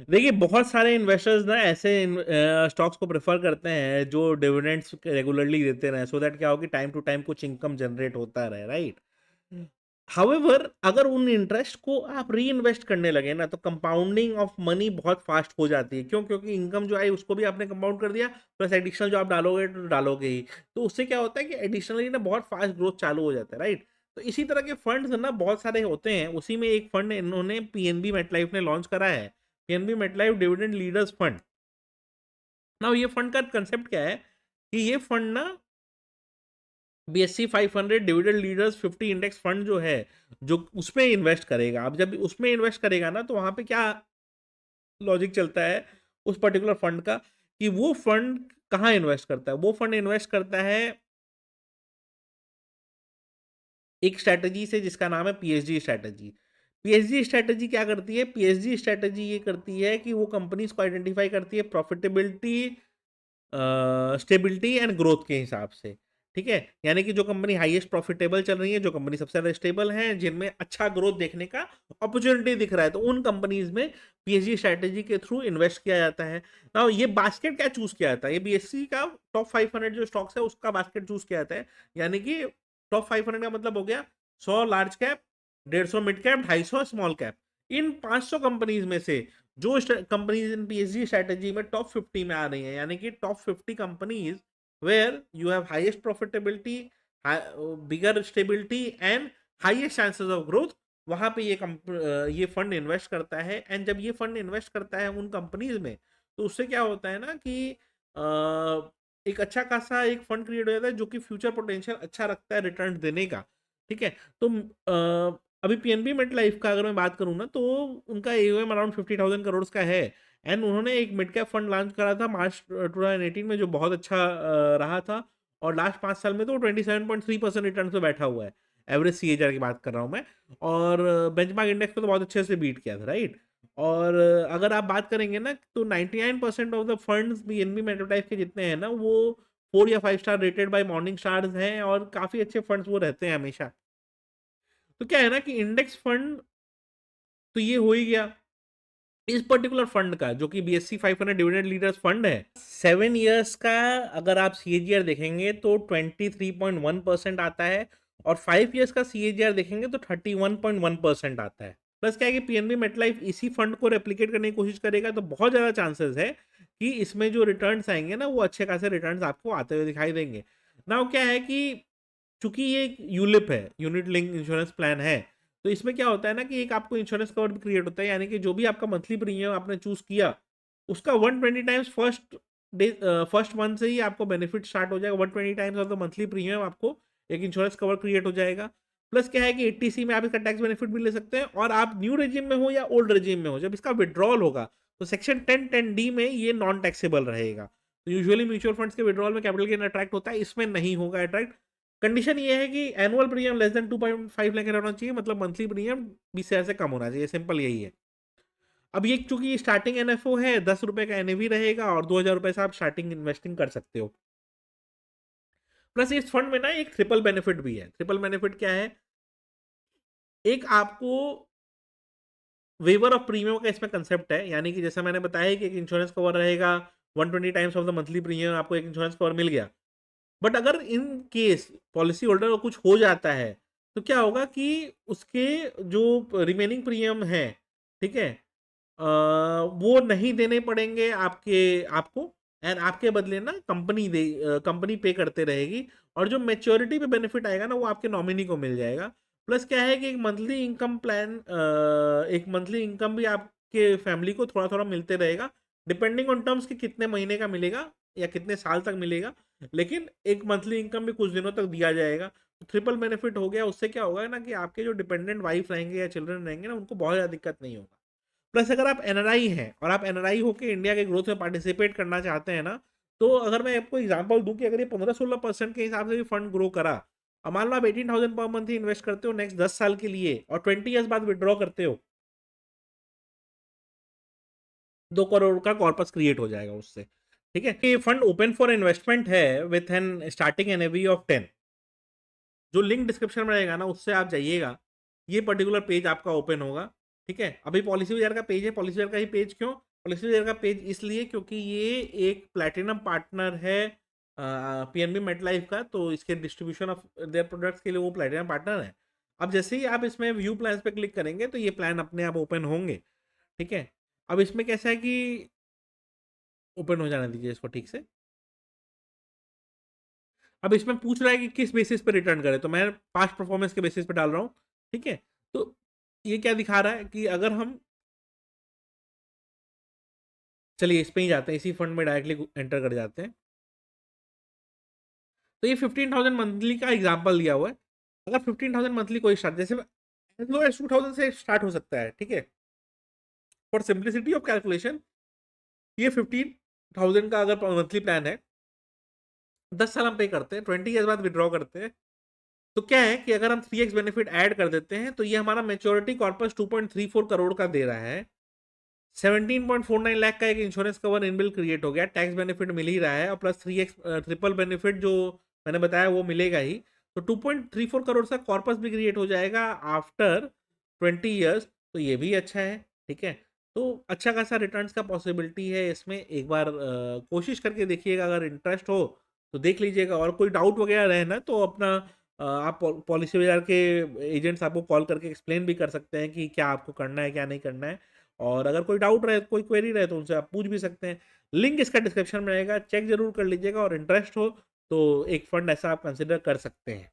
देखिए बहुत सारे इन्वेस्टर्स ना ऐसे स्टॉक्स को प्रेफर करते हैं जो डिविडेंड्स रेगुलरली देते रहे, सो दैट क्या हो कि टाइम टू टाइम कुछ इनकम जनरेट होता रहे, राइट? हाउएवर अगर उन इंटरेस्ट को आप री इन्वेस्ट करने लगे ना, तो कंपाउंडिंग ऑफ मनी बहुत फास्ट हो जाती है। क्यों? क्योंकि इनकम जो आई उसको भी आपने कंपाउंड कर दिया, प्लस एडिशनल जो आप डालोगे तो डालोगे ही। तो उससे क्या होता है कि एडिशनली ना बहुत फास्ट ग्रोथ चालू हो जाता है, राइट? तो इसी तरह के फंड्स ना बहुत सारे होते हैं, उसी में एक फंड इन्होंने पीएनबी मेटलाइफ ने लॉन्च करा है, PNB MetLife dividend leaders fund. ना ये फंड का कंसेप्ट क्या है कि ये फंड ना BSE 500 dividend leaders 50 index fund जो है, जो उसमें इन्वेस्ट करेगा। अब जब उसमें इन्वेस्ट करेगा ना, तो वहां पे क्या लॉजिक चलता है उस पर्टिकुलर फंड का, कि वो फंड कहाँ इन्वेस्ट करता है। वो फंड इन्वेस्ट करता है एक स्ट्रैटेजी से जिसका नाम है पीएचडी स्ट्रैटेजी। पीएचडी स्ट्रैटेजी क्या करती है? पीएचडी स्ट्रैटेजी ये करती है कि वो कंपनीज को आइडेंटिफाई करती है प्रॉफिटेबिलिटी, स्टेबिलिटी एंड ग्रोथ के हिसाब से। ठीक है, यानी कि जो कंपनी हाईएस्ट प्रॉफिटेबल चल रही है, जो कंपनी सबसे ज्यादा स्टेबल है, जिनमें अच्छा ग्रोथ देखने का अपॉर्चुनिटी दिख रहा है, तो उन कंपनीज में पीएचडी स्ट्रैटेजी के थ्रू इन्वेस्ट किया जाता है। ना ये बास्केट क्या चूज किया जाता है? ये बीएससी का टॉप 500 जो स्टॉक्स है उसका बास्केट चूज किया जाता है। यानी कि टॉप 500 का मतलब हो गया 100 large cap, 150 mid cap, 250 small cap. इन 500 कंपनीज में से जो कंपनीज इन पीएचडी स्ट्रेटेजी में टॉप 50 में आ रही है, यानी कि top 50 companies where you have highest profitability, bigger stability and highest chances of growth, वहां पे ये फंड इन्वेस्ट करता है। एंड जब ये फंड इन्वेस्ट करता है उन कंपनीज में, तो उससे क्या होता है ना कि एक अच्छा खासा एक फंड क्रिएट हो जाता है जो कि फ्यूचर पोटेंशियल अच्छा रखता है रिटर्न देने का। ठीक है, तो अभी पीएनबी मेट लाइफ का अगर मैं बात करूं ना, तो उनका एओएम अराउंड 50,000 करोड़ का है। एंड उन्होंने एक मिड कैप फंड लॉन्च करा था मार्च 2018 में, जो बहुत अच्छा रहा था। और लास्ट 5 साल में तो 27.3% रिटर्न पे बैठा हुआ है। एवरेज सीएजीआर की बात कर रहा हूँ मैं। और बेंचमार्क इंडेक्स पे तो बहुत अच्छे से बीट किया था, राइट? और अगर आप बात करेंगे ना, तो 99% ऑफ द फंड्स बीएनबी मेटाटाइप के जितने हैं ना, वो 4 या 5 star rated by morning stars हैं, और काफी अच्छे फंड्स वो रहते हैं हमेशा। तो क्या है ना कि इंडेक्स फंड तो ये हो ही गया। इस पर्टिकुलर फंड का जो कि बीएससी 500 डिविडेंड लीडर्स फंड है, 7 ईयर्स का अगर आप सीएजीआर देखेंगे तो 23.1% आता है। और 5 ईयर्स का सीएजीआर देखेंगे तो 31.1% आता है। प्लस क्या है कि पीएनबी मेटलाइफ इसी फंड को रेप्लिकेट करने की कोशिश करेगा, तो बहुत ज्यादा चांसेस है कि इसमें जो रिटर्न्स आएंगे ना, वो अच्छे खासे रिटर्न्स आपको आते हुए दिखाई देंगे। नाउ क्या है कि चूंकि ये एक यूलिप है, यूनिट लिंक इंश्योरेंस प्लान है, तो इसमें क्या होता है ना कि एक आपको इंश्योरेंस कवर भी क्रिएट होता है। यानी कि जो भी आपका मंथली प्रीमियम आपने चूज किया, उसका 120 टाइम्स डे फर्स्ट मंथ से ही आपको बेनिफिट स्टार्ट हो जाएगा। 120 times of the monthly premium आपको एक इंश्योरेंस कवर क्रिएट हो जाएगा। प्लस क्या है कि 80C में आप इसका टैक्स बेनिफिट भी ले सकते हैं। और आप न्यू रेजिम में हो या ओल्ड रेजिम में हो, जब इसका विड्रॉल होगा, तो सेक्शन 10(10)(d) में ये नॉन टैक्सेबल रहेगा। तो यूजुअली म्यूचुअल फंड्स के विड्रॉल में कैपिटल गेन अट्रैक्ट होता है, इसमें नहीं होगा अट्रैक्ट। कंडीशन ये है कि annual premium less than 2.5 lakh रहना चाहिए, मतलब मंथली प्रीमियम 20,000 से कम होना चाहिए, सिंपल यही है। अब ये चूंकि स्टार्टिंग एनएफओ है, 10 रुपए का एनएवी रहेगा, और 2,000 रुपए से आप स्टार्टिंग इन्वेस्टिंग कर सकते हो। प्लस इस फंड में ना एक ट्रिपल बेनिफिट भी है। ट्रिपल बेनिफिट क्या है? एक आपको वेवर ऑफ प्रीमियम का इसमें कंसेप्ट है, यानी कि जैसा मैंने बताया कि एक इंश्योरेंस कवर रहेगा, 120 times of the monthly premium आपको एक इंश्योरेंस कवर मिल गया। बट अगर इन केस पॉलिसी होल्डर को कुछ हो जाता है, तो क्या होगा कि उसके जो रिमेनिंग प्रीमियम है, ठीक है, वो नहीं देने पड़ेंगे आपको। एंड आपके बदले ना कंपनी पे करते रहेगी। और जो मेच्योरिटी पे बेनिफिट आएगा ना, वो आपके नॉमिनी को मिल जाएगा। प्लस क्या है कि एक मंथली इनकम प्लान, एक मंथली इनकम भी आपके फैमिली को थोड़ा थोड़ा मिलते रहेगा, डिपेंडिंग ऑन टर्म्स कि कितने महीने का मिलेगा या कितने साल तक मिलेगा। लेकिन एक मंथली इनकम भी कुछ दिनों तक दिया जाएगा। तो ट्रिपल बेनिफिट हो गया। उससे क्या होगा ना कि आपके जो डिपेंडेंट वाइफ रहेंगे या चिल्ड्रन रहेंगे ना, उनको बहुत ज़्यादा दिक्कत नहीं होगा। प्लस अगर आप एनआरआई हैं और आप एनआरआई होकर इंडिया के ग्रोथ में पार्टिसिपेट करना चाहते हैं ना, तो अगर मैं आपको एग्जांपल दूं कि अगर ये 15-16% के हिसाब से भी फंड ग्रो करा, और मान लो आप 18,000 पर मंथ ही इन्वेस्ट करते हो नेक्स्ट 10 साल के लिए, और 20 ईयर्स बाद विड्रॉ करते हो, 2 करोड़ का कॉर्पस क्रिएट हो जाएगा उससे। ठीक है, ये फंड ओपन फॉर इन्वेस्टमेंट है with an starting NAV of 10। जो लिंक डिस्क्रिप्शन में रहेगा ना, उससे आप जाइएगा, ये पर्टिकुलर पेज आपका ओपन होगा। ठीक है, अभी पॉलिसी बाजार का पेज है। पॉलिसी बाजार का ही पेज क्यों? पॉलिसी बाजार का पेज इसलिए क्योंकि ये एक प्लैटिनम पार्टनर है पीएनबी मेटलाइफ का, तो इसके डिस्ट्रीब्यूशन ऑफ देयर प्रोडक्ट्स के लिए वो प्लैटिनम पार्टनर है। अब जैसे ही आप इसमें व्यू प्लान्स पे क्लिक करेंगे तो ये प्लान अपने आप ओपन होंगे, ठीक है। अब इसमें कैसा है कि ओपन हो जाने दीजिए इसको ठीक से। अब इसमें पूछ रहा है कि किस बेसिस पे रिटर्न करें, तो मैं पास्ट परफॉर्मेंस के बेसिस पे डाल रहा हूँ, ठीक है। तो ये क्या दिखा रहा है कि अगर हम, चलिए इस पे ही जाते हैं, इसी फंड में डायरेक्टली एंटर कर जाते हैं। तो ये 15,000 मंथली का एग्जाम्पल दिया हुआ है। अगर 15,000 मंथली कोई स्टार्ट, जैसे एज लो एज 2,000 से स्टार्ट हो सकता है, ठीक है। फॉर सिंप्लिसिटी ऑफ कैलकुलेशन ये 15,000 का अगर मंथली प्लान है, 10 साल हम पे करते हैं, 20 ईयर्स बाद विड्रॉ करते हैं, तो क्या है कि अगर हम 3x बेनिफिट ऐड कर देते हैं तो ये हमारा मेच्योरिटी कॉर्पस 2.34 करोड़ का दे रहा है। 17.49 लाख का एक इंश्योरेंस कवर इनबिल क्रिएट हो गया, टैक्स बेनिफिट मिल ही रहा है, और प्लस 3x ट्रिपल बेनिफिट जो मैंने बताया वो मिलेगा ही। तो 2.34 करोड़ का कॉर्पस भी क्रिएट हो जाएगा आफ्टर 20 ईयर्स, तो ये भी अच्छा है, ठीक है। तो अच्छा खासा रिटर्न्स का पॉसिबिलिटी है इसमें। एक बार कोशिश करके देखिएगा, अगर इंटरेस्ट हो तो देख लीजिएगा, और कोई डाउट वगैरह रहे ना तो अपना आप पॉलिसी बाजार के एजेंट्स आपको कॉल करके एक्सप्लेन भी कर सकते हैं कि क्या आपको करना है क्या नहीं करना है। और अगर कोई डाउट रहे, कोई क्वेरी रहे, तो उनसे आप पूछ भी सकते हैं। लिंक इसका डिस्क्रिप्शन में रहेगा, चेक जरूर कर लीजिएगा, और इंटरेस्ट हो तो एक फंड ऐसा आप कंसिडर कर सकते हैं।